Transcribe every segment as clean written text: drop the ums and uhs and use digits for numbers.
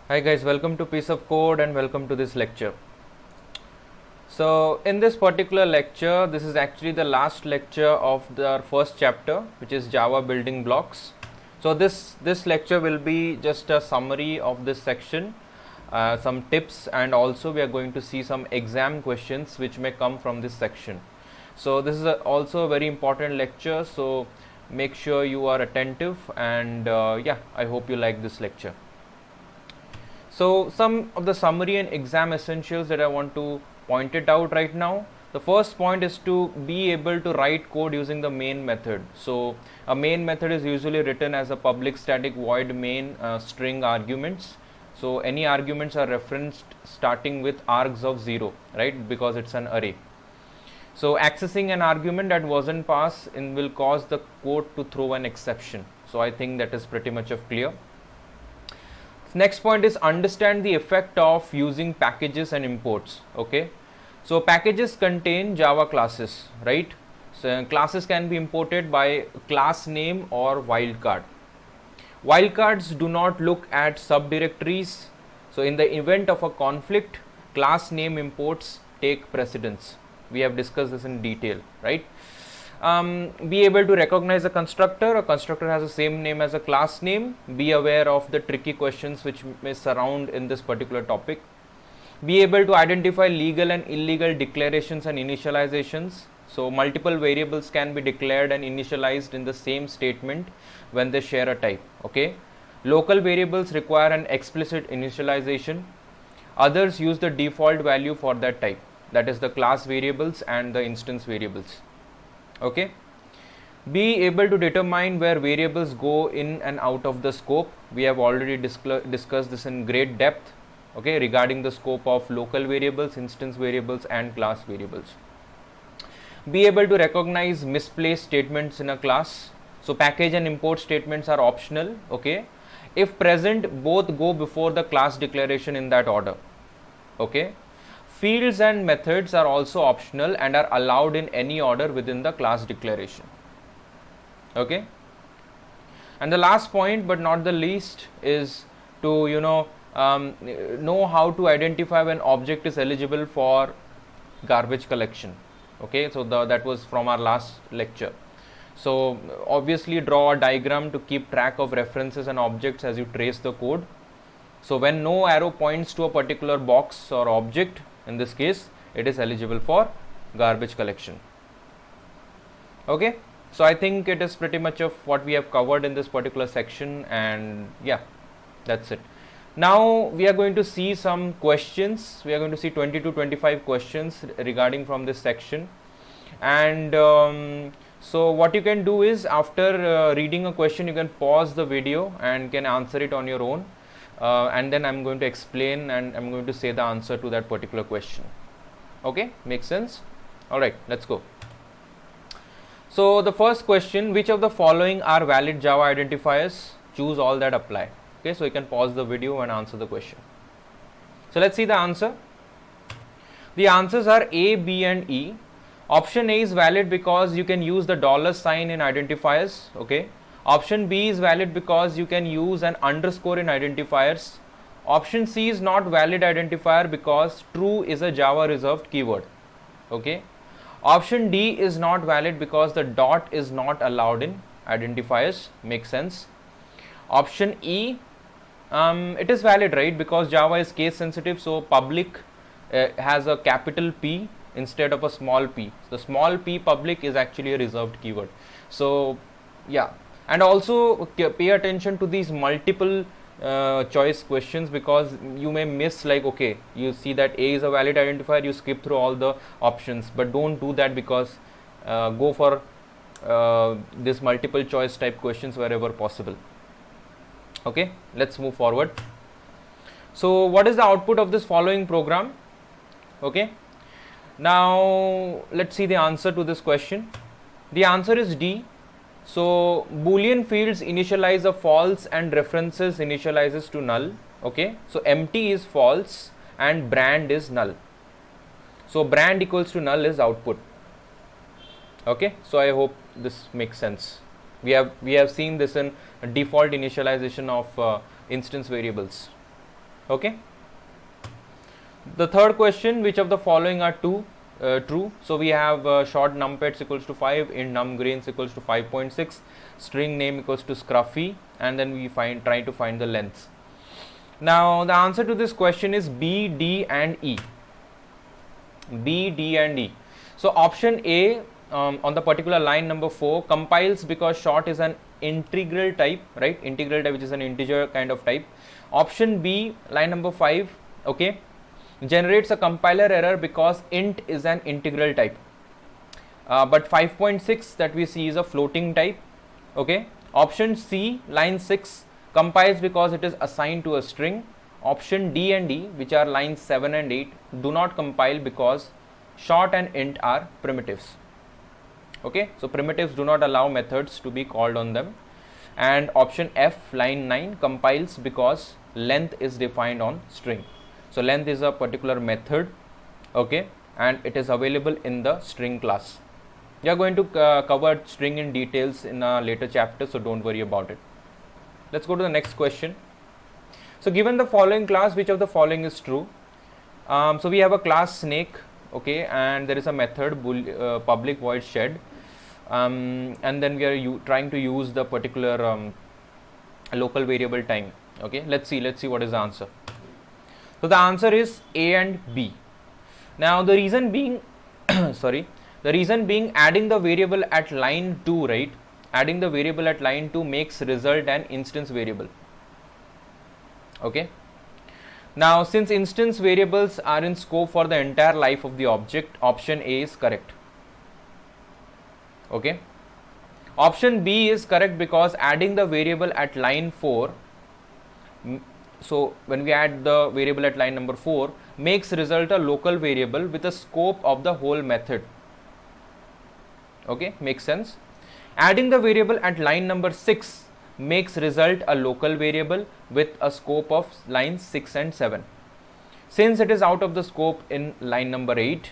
Hi guys, welcome to Piece of Code and welcome to this lecture. So in this particular lecture, this is actually the last lecture of our first chapter, which is Java building blocks. So this lecture will be just a summary of this section, some tips, and also we are going to see some exam questions which may come from this section. So this is also a very important lecture, so make sure you are attentive, and yeah, I hope you like this lecture. So some of the summary and exam essentials that I want to point it out right now. The first point is to be able to write code using the main method. So a main method is usually written as a public static void main string arguments. So any arguments are referenced starting with args of 0, right, because it's an array. So accessing an argument that wasn't passed in will cause the code to throw an exception. So I think that is pretty much of clear. Next point is understand the effect of using packages and imports. Okay, so packages contain Java classes, right? So classes can be imported by class name or wildcard. Wildcards do not look at subdirectories. So in the event of a conflict, class name imports take precedence. We have discussed this in detail, right? Be able to recognize a constructor has the same name as a class name. Be aware of the tricky questions which may surround in this particular topic. Be able to identify legal and illegal declarations and initializations. So multiple variables can be declared and initialized in the same statement when they share a type. Okay, local variables require an explicit initialization. Others use the default value for that type, that is the class variables and the instance variables. Okay, be able to determine where variables go in and out of the scope. We have already discussed this in great depth, okay, regarding the scope of local variables, instance variables, and class variables. Be able to recognize misplaced statements in a class. So package and import statements are optional. Okay, if present, both go before the class declaration in that order. Okay, fields and methods are also optional and are allowed in any order within the class declaration. Okay, and the last point but not the least is to know how to identify when object is eligible for garbage collection. Okay, so that was from our last lecture. So obviously draw a diagram to keep track of references and objects as you trace the code. So when no arrow points to a particular box or object, in this case it is eligible for garbage collection. Okay, so I think it is pretty much of what we have covered in this particular section, and yeah, that's it. Now we are going to see some questions. We are going to see 20 to 25 questions regarding from this section, and so what you can do is after reading a question, you can pause the video and can answer it on your own. And then I'm going to explain and I'm going to say the answer to that particular question. Okay, makes sense? Alright, let's go. So the first question, which of the following are valid Java identifiers? Choose all that apply. Okay, so you can pause the video and answer the question. So let's see the answer. The answers are A, B and E. Option A is valid because you can use the $sign in identifiers. Okay. Option B is valid because you can use an underscore in identifiers. Option C is not valid identifier because true is a Java reserved keyword. Okay. Option D is not valid because the dot is not allowed in identifiers. Makes sense. Option E, it is valid, right, because Java is case sensitive, so public has a capital P instead of a small p. The small p public is actually a reserved keyword. So yeah. And also pay attention to these multiple choice questions, because you may miss, like, okay, you see that A is a valid identifier, you skip through all the options, but don't do that, because go for this multiple choice type questions wherever possible. Okay, let's move forward. So what is the output of this following program? Okay, now let's see the answer to this question. The answer is D. So Boolean fields initialize a false and references initializes to null. Okay, so empty is false and brand is null. So brand equals to null is output. Okay, so I hope this makes sense. We have seen this in default initialization of instance variables. Okay. The third question, which of the following are true? So we have short numpets equals to 5, int numgrains equals to 5.6, string name equals to scruffy, and then we try to find the length. Now the answer to this question is B, D and E. B, D and E. So option A on the particular line number 4 compiles because short is an integral type, right? Integral type, which is an integer kind of type. Option B, line number 5, okay, generates a compiler error because int is an integral type. But 5.6 that we see is a floating type. Okay. Option C, line 6, compiles because it is assigned to a string. Option D and E, which are lines 7 and 8, do not compile because short and int are primitives. Okay, so primitives do not allow methods to be called on them. And option F, line 9, compiles because length is defined on string. So length is a particular method, okay, and it is available in the string class. We are going to cover string in details in a later chapter, so don't worry about it. Let's go to the next question. So given the following class, which of the following is true? So we have a class snake, okay, and there is a method public void shed, and then we are trying to use the particular local variable time. Okay, let's see what is the answer. So the answer is A and B. Now the reason being the reason being adding the variable at line 2, right? Adding the variable at line 2 makes result an instance variable. Okay. Now since instance variables are in scope for the entire life of the object, option A is correct. Okay. Option B is correct because adding the variable at line 4, so when we add the variable at line number 4, makes result a local variable with a scope of the whole method. Okay, makes sense. Adding the variable at line number 6 makes result a local variable with a scope of lines 6 and 7. Since it is out of the scope in line number 8,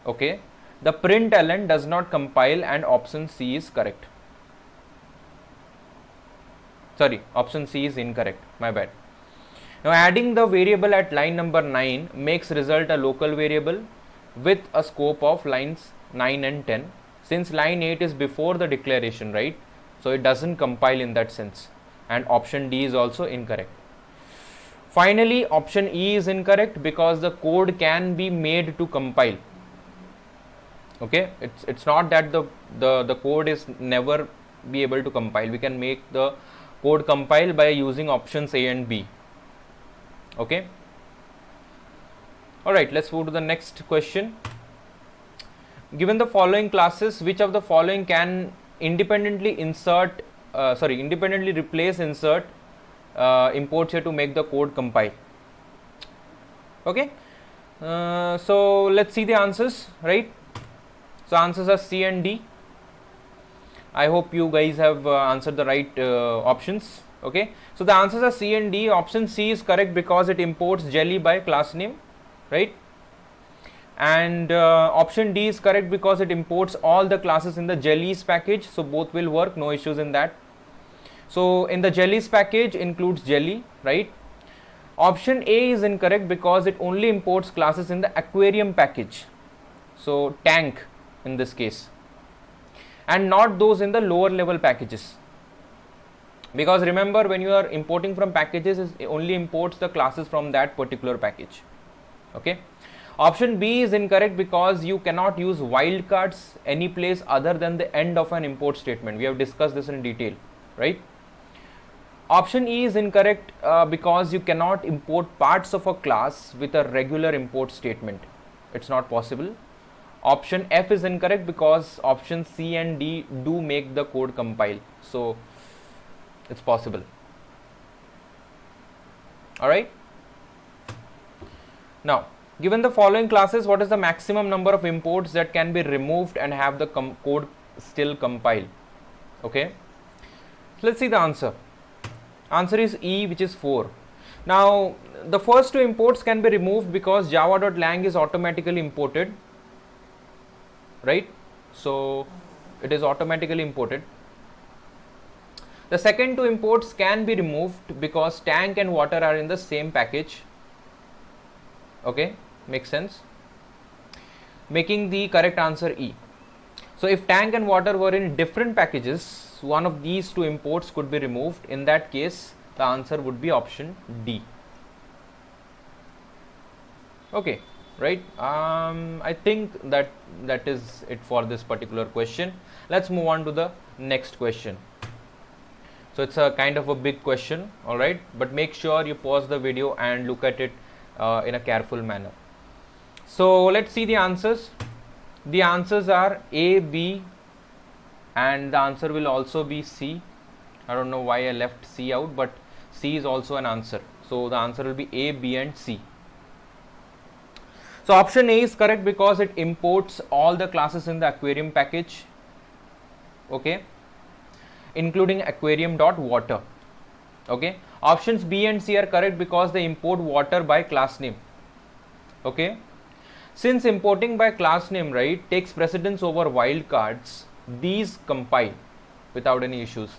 okay, the println does not compile and option C is correct. Sorry, option C is incorrect, my bad. Now adding the variable at line number 9 makes result a local variable with a scope of lines 9 and 10. Since line 8 is before the declaration, right? So it doesn't compile in that sense, and option D is also incorrect. Finally, option E is incorrect because the code can be made to compile. Okay, it's not that the code is never be able to compile. We can make the code compile by using options A and B. Okay. All right, let's move to the next question. Given the following classes, which of the following can independently replace insert imports here to make the code compile? Okay. So let's see the answers, right? So answers are C and D. I hope you guys have answered the right options. Okay, so the answers are C and D. Option C is correct because it imports jelly by class name, right? And option D is correct because it imports all the classes in the jellies package, so both will work, no issues in that. So in the jellies package includes jelly, right? Option A is incorrect because it only imports classes in the aquarium package, so tank in this case, and not those in the lower level packages. Because remember, when you are importing from packages, it only imports the classes from that particular package. Okay. Option B is incorrect because you cannot use wildcards any place other than the end of an import statement. We have discussed this in detail, right? Option E is incorrect because you cannot import parts of a class with a regular import statement. It's not possible. Option F is incorrect because option C and D do make the code compile, so it's possible. All right. Now, given the following classes, what is the maximum number of imports that can be removed and have the code still compile? Okay. Let's see the answer. Answer is E, which is 4. Now, the first two imports can be removed because java.lang is automatically imported, right? So it is automatically imported. The second two imports can be removed because tank and water are in the same package. Okay, makes sense. Making the correct answer E. So if tank and water were in different packages, one of these two imports could be removed. In that case, the answer would be option D. Okay, right? I think that is it for this particular question. Let's move on to the next question. So it's a kind of a big question, all right? But make sure you pause the video and look at it in a careful manner. So let's see the answers. The answers are A, B, and the answer will also be C. I don't know why I left C out, but C is also an answer. So the answer will be A, B, and C. So option A is correct because it imports all the classes in the aquarium package, okay, including aquarium.water. Okay, options B and C are correct because they import water by class name. Okay, since importing by class name, right, takes precedence over wildcards, these compile without any issues.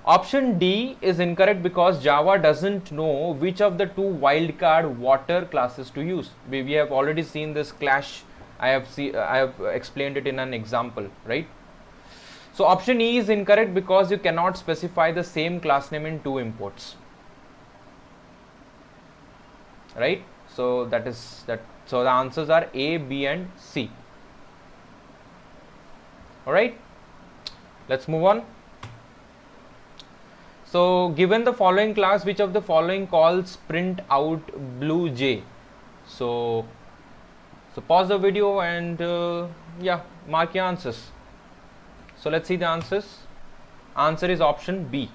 Option D is incorrect because Java doesn't know which of the two wildcard water classes to use. We have already seen this clash. I have explained it in an example, right? So option E is incorrect because you cannot specify the same class name in two imports, right? So that is that. So the answers are A, B, and C. All right, let's move on. So given the following class, which of the following calls print out blue J? So pause the video and yeah, mark your answers. So let's see the answers. Answer is option B.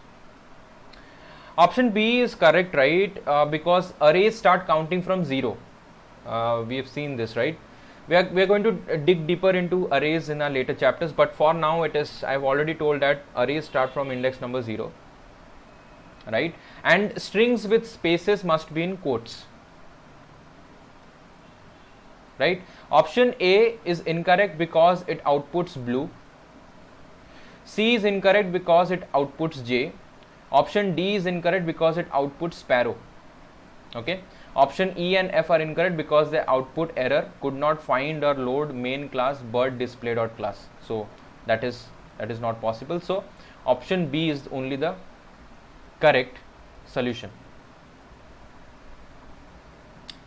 Option B is correct, right? Because arrays start counting from 0. We have seen this, right? We are going to dig deeper into arrays in our later chapters, but for now it is, I've already told that arrays start from index number 0, right? And strings with spaces must be in quotes, right? Option A is incorrect because it outputs blue. C is incorrect because it outputs J. Option D is incorrect because it outputs sparrow. Okay. Option E and F are incorrect because they output error, could not find or load main class bird display dot class. So that is not possible. So option B is only the correct solution.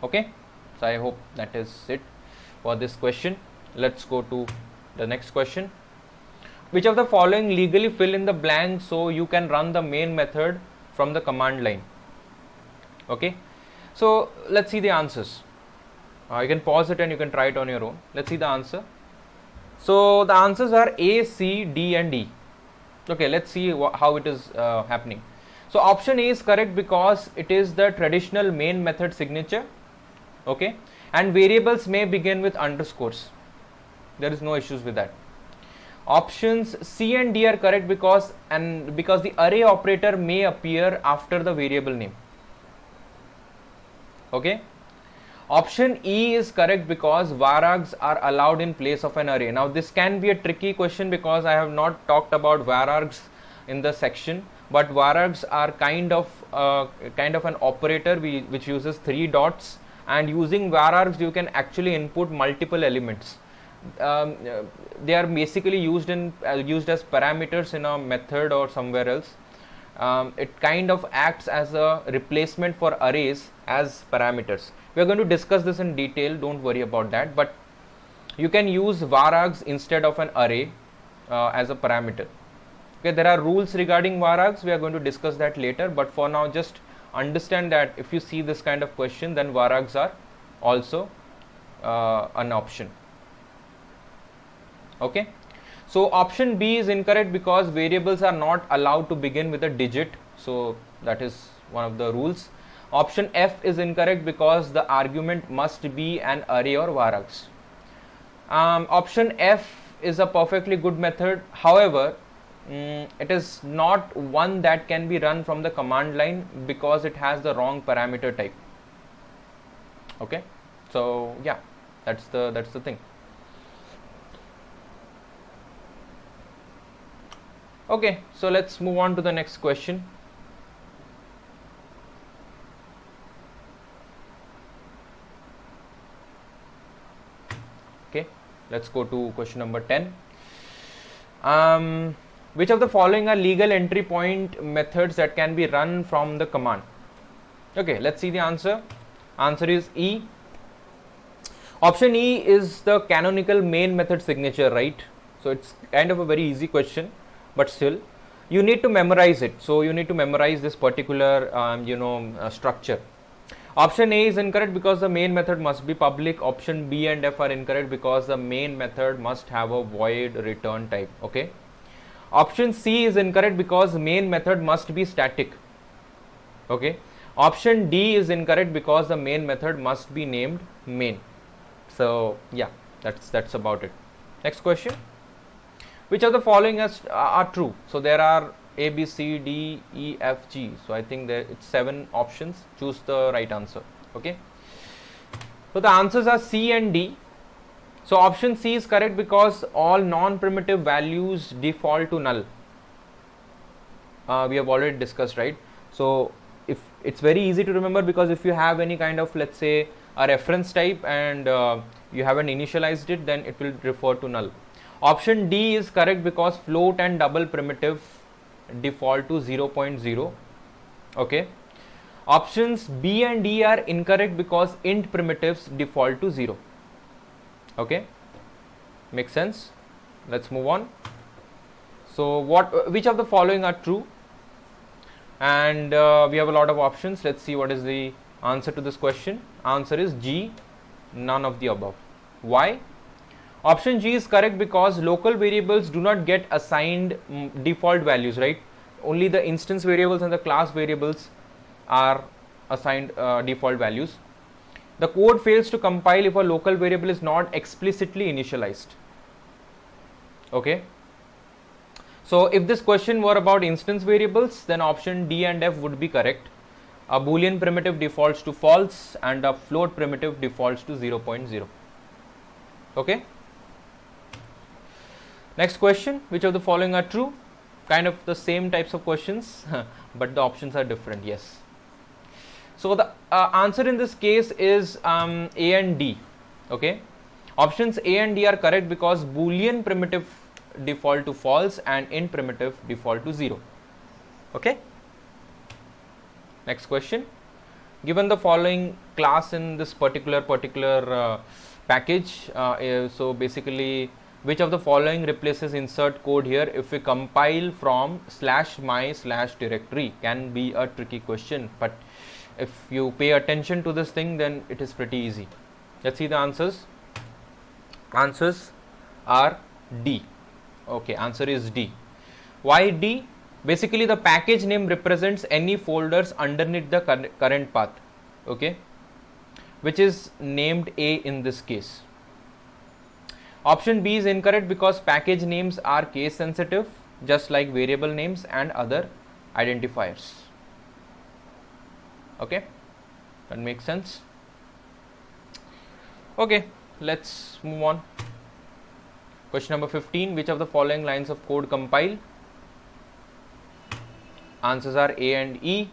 Okay. So I hope that is it for this question. Let's go to the next question. Which of the following legally fill in the blank so you can run the main method from the command line? Okay. So let's see the answers. You can pause it and you can try it on your own. Let's see the answer. So the answers are A, C, D, and E. Okay, let's see how it is happening. So option A is correct because it is the traditional main method signature. Okay, and variables may begin with underscores. There is no issues with that. Options C and D are correct because the array operator may appear after the variable name. Okay. Option E is correct because varargs are allowed in place of an array. Now this can be a tricky question because I have not talked about varargs in the section, but varargs are kind of an operator which uses 3 dots, and using varargs you can actually input multiple elements. They are basically used as parameters in a method or somewhere else. It kind of acts as a replacement for arrays as parameters. We are going to discuss this in detail, don't worry about that, but you can use varargs instead of an array as a parameter. Okay, there are rules regarding varargs, we are going to discuss that later, but for now just understand that if you see this kind of question, then varargs are also an option. Okay. So option B is incorrect because variables are not allowed to begin with a digit. So that is one of the rules. Option F is incorrect because the argument must be an array or varargs. Option F is a perfectly good method. However, it is not one that can be run from the command line because it has the wrong parameter type. Okay. So yeah, that's the thing. Okay, so let's move on to the next question. Okay, let's go to question number 10. Which of the following are legal entry point methods that can be run from the command? Okay, let's see the answer. Answer is E. Option E is the canonical main method signature, right? So it's kind of a very easy question, but still you need to memorize it. So you need to memorize this particular structure. Option A is incorrect because the main method must be public. Option B and F are incorrect because the main method must have a void return type. Okay. Option C is incorrect because main method must be static. Okay. Option D is incorrect because the main method must be named main. So yeah, that's about it. Next question. Which of the following are true? So there are A, B, C, D, E, F, G. So I think it's 7 options. Choose the right answer. Okay. So the answers are C and D. So option C is correct because all non-primitive values default to null. We have already discussed, right? So if it's very easy to remember, because if you have any kind of, let's say, a reference type and you haven't initialized it, then it will refer to null. Option D is correct because float and double primitive default to 0.0. Okay. Options B and D are incorrect because int primitives default to 0. Okay, makes sense. Let's move on. So which of the following are true? And we have a lot of options. Let's see what is the answer to this question. Answer is G, none of the above. Why? Option G is correct because local variables do not get assigned default values, right? Only the instance variables and the class variables are assigned default values. The code fails to compile if a local variable is not explicitly initialized. Okay. So if this question were about instance variables, then option D and F would be correct. A Boolean primitive defaults to false and a float primitive defaults to 0.0. Okay. Next question, which of the following are true? Kind of the same types of questions, but the options are different. Yes. So the answer in this case is A and D. Okay. Options A and D are correct because Boolean primitive default to false and int primitive default to 0. Okay. Next question. Given the following class in this particular package, so basically, which of the following replaces insert code here if we compile from /my/directory? Can be a tricky question, but if you pay attention to this thing, then it is pretty easy. Let's see the answers. Answers are D. Okay, answer is D. Why D? Basically, the package name represents any folders underneath the current path. Okay, which is named A in this case. Option B is incorrect because package names are case sensitive, just like variable names and other identifiers. Okay, that makes sense. Okay, let's move on. Question number 15. Which of the following lines of code compile? Answers are A and E.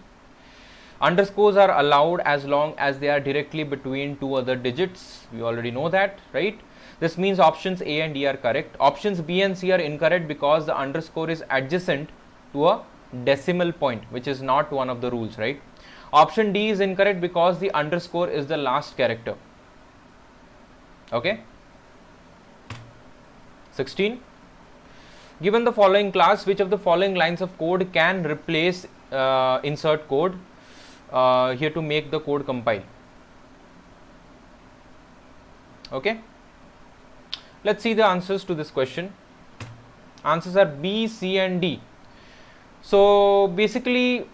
Underscores are allowed as long as they are directly between two other digits. We already know that, right? This means options A and D are correct. Options B and C are incorrect because the underscore is adjacent to a decimal point, which is not one of the rules, right? Option D is incorrect because the underscore is the last character. Okay. 16. Given the following class, which of the following lines of code can replace insert code here to make the code compile? Okay. Let's see the answers to this question. Answers are B, C and D. So basically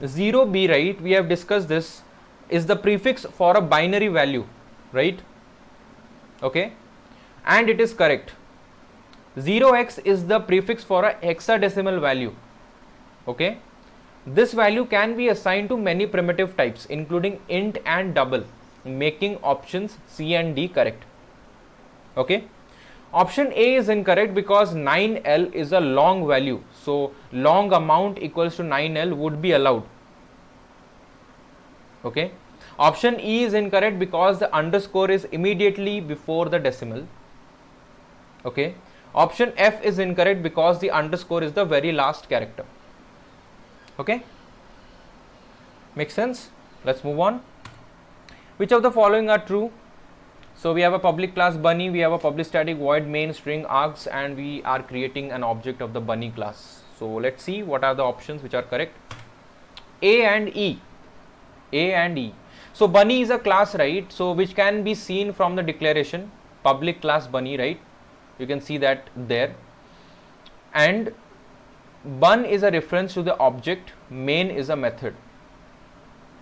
0B, right, we have discussed this, is the prefix for a binary value, right? Okay, and it is correct. 0x is the prefix for a hexadecimal value. Okay, this value can be assigned to many primitive types including int and double, making options C and D correct. Okay, Option A is incorrect because 9L is a long value. So long amount equals to 9L would be allowed. Okay. Option E is incorrect because the underscore is immediately before the decimal. Okay. Option F is incorrect because the underscore is the very last character. Okay. Makes sense? Let's move on. Which of the following are true? So we have a public class bunny, we have a public static void main string args, and we are creating an object of the bunny class. So let's see what are the options which are correct. A and E. A and E. So bunny is a class, right? So which can be seen from the declaration, public class bunny, right? You can see that there. And bun is a reference to the object, main is a method.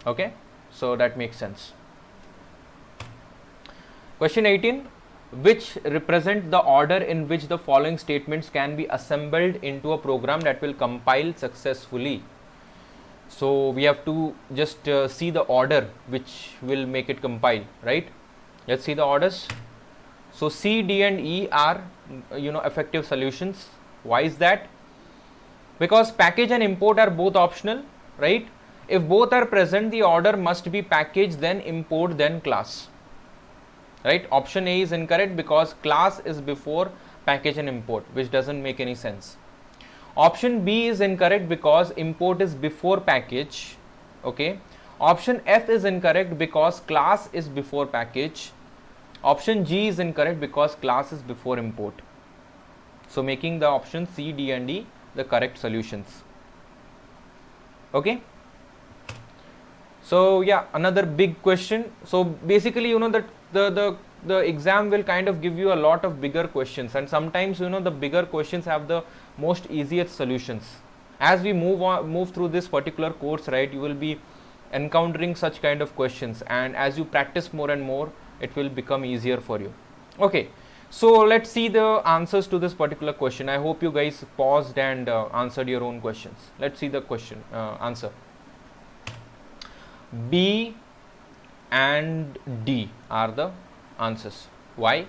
Okay, so that makes sense. Question 18. Which represent the order in which the following statements can be assembled into a program that will compile successfully? So we have to just see the order which will make it compile, right? Let's see the orders. So C, D and E are effective solutions. Why is that? Because package and import are both optional, right? If both are present, the order must be package, then import, then class. Right? Option A is incorrect because class is before package and import, which doesn't make any sense. Option B is incorrect because import is before package. Okay. Option F is incorrect because class is before package. Option G is incorrect because class is before import. So making the option C, D and E the correct solutions. Okay. So yeah, another big question. So basically, the exam will kind of give you a lot of bigger questions, and sometimes the bigger questions have the most easiest solutions. As we move through this particular course, right, you will be encountering such kind of questions, and as you practice more and more, it will become easier for you. Okay, so let's see the answers to this particular question. I hope you guys paused and answered your own questions. Let's see the question answer. B and D are the answers. Why?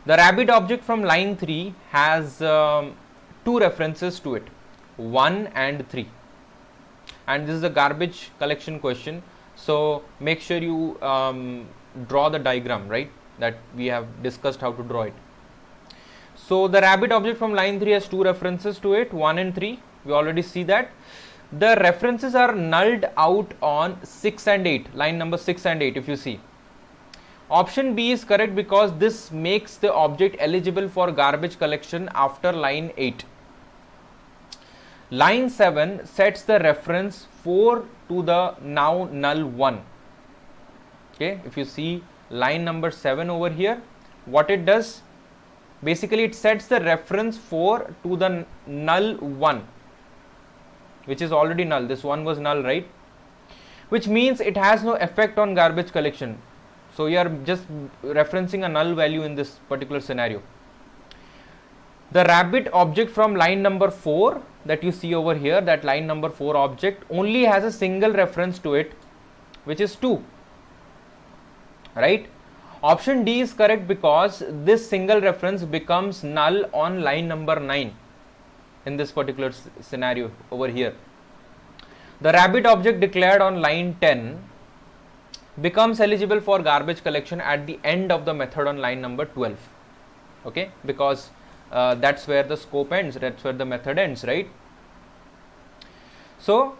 The rabbit object from line 3 has two references to it, 1 and 3, and this is a garbage collection question, so make sure you draw the diagram, right, that we have discussed how to draw it. So the rabbit object from line 3 has two references to it, 1 and 3. We already see that. The references are nulled out on 6 and 8, line number 6 and 8 if you see. Option B is correct because this makes the object eligible for garbage collection after line 8. Line 7 sets the reference 4 to the now null 1. Okay, if you see line number 7 over here, what it does, basically it sets the reference 4 to the null 1, which is already null. This one was null, right? Which means it has no effect on garbage collection. So you are just referencing a null value in this particular scenario. The rabbit object from line number 4 that you see over here, that line number 4 object only has a single reference to it, which is 2. Right? Option D is correct because this single reference becomes null on line number 9. In this particular scenario over here, the rabbit object declared on line 10 becomes eligible for garbage collection at the end of the method on line number 12. Okay, because that's where the scope ends, that's where the method ends, right? So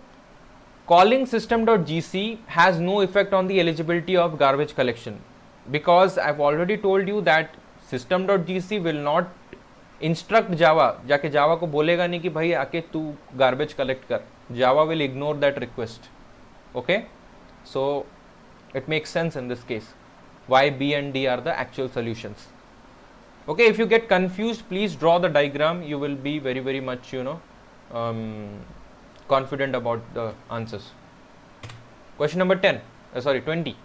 calling system.gc has no effect on the eligibility of garbage collection, because I've already told you that system.gc will not instruct Java, जाके Java को बोलेगा नहीं कि भाई आके तू garbage collect कर. Java will ignore that request. Okay, so it makes sense in this case why B and D are the actual solutions. Okay, if you get confused, please draw the diagram. You will be very much confident about the answers. Question number 20.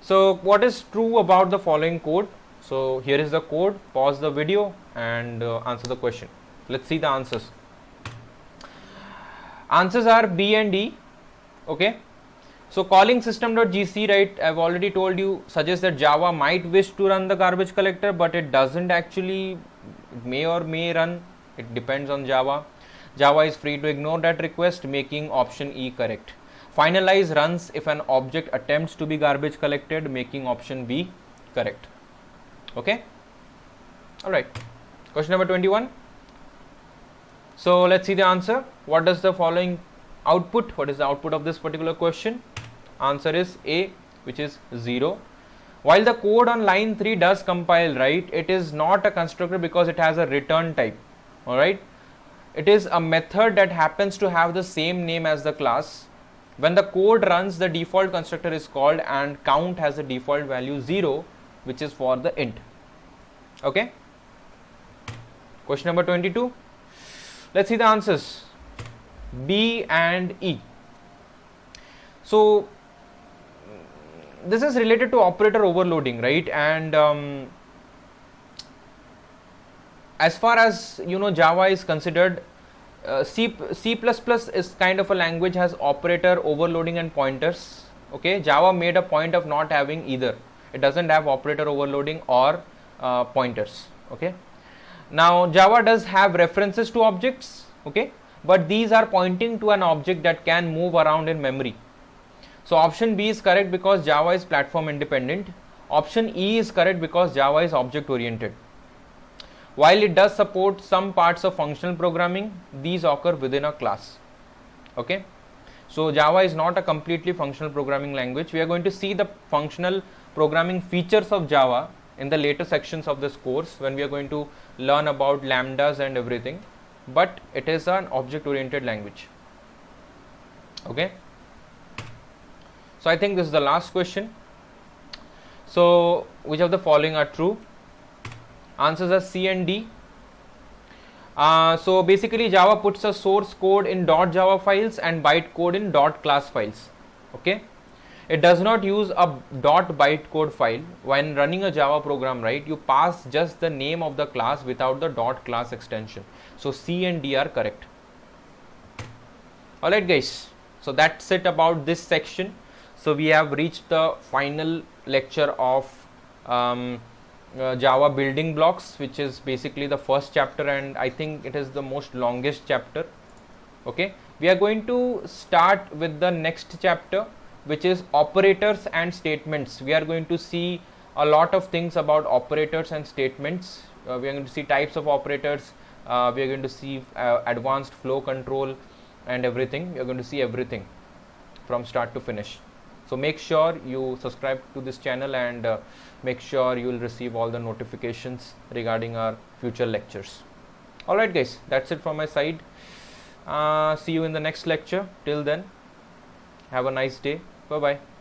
So what is true about the following code? So here is the code. Pause the video and answer the question. Let's see the answers. Answers are B and D. Okay, So calling system.gc, right, I've already told you, suggests that Java might wish to run the garbage collector, but it doesn't actually. It may or may run, it depends on Java. Java is free to ignore that request, making option E correct. Finalize runs if an object attempts to be garbage collected, making option B correct. Okay. Alright. Question number 21. So let's see the answer. What does the following output? What is the output of this particular question? Answer is A, which is 0. While the code on line 3 does compile, right, it is not a constructor because it has a return type. Alright. It is a method that happens to have the same name as the class. When the code runs, the default constructor is called and count has the default value 0, which is for the int. Okay. Question number 22. Let's see the answers. B and E. So this is related to operator overloading, right? And as far as you know, Java is considered, C++ is kind of a language, has operator overloading and pointers. Okay, Java made a point of not having either. It doesn't have operator overloading or pointers. Okay. Now Java does have references to objects, okay, but these are pointing to an object that can move around in memory. So option B is correct because Java is platform independent. Option E is correct because Java is object oriented. While it does support some parts of functional programming, these occur within a class. Okay, so Java is not a completely functional programming language. We are going to see the functional programming features of Java in the later sections of this course when we are going to learn about lambdas and everything, but it is an object oriented language. Okay, so I think this is the last question. So which of the following are true? Answers are C and D. So basically Java puts a source code in .java files and bytecode in .class files. Okay, it does not use a .bytecode file when running a Java program, right? You pass just the name of the class without the .class extension. So C and D are correct. Alright guys, so that's it about this section. So we have reached the final lecture of Java building blocks, which is basically the first chapter, and I think it is the most longest chapter. Okay, we are going to start with the next chapter, which is operators and statements. We are going to see a lot of things about operators and statements. We are going to see types of operators. We are going to see advanced flow control and everything. We are going to see everything from start to finish. So make sure you subscribe to this channel and make sure you will receive all the notifications regarding our future lectures. Alright guys, that's it from my side. See you in the next lecture. Till then, have a nice day. Bye bye.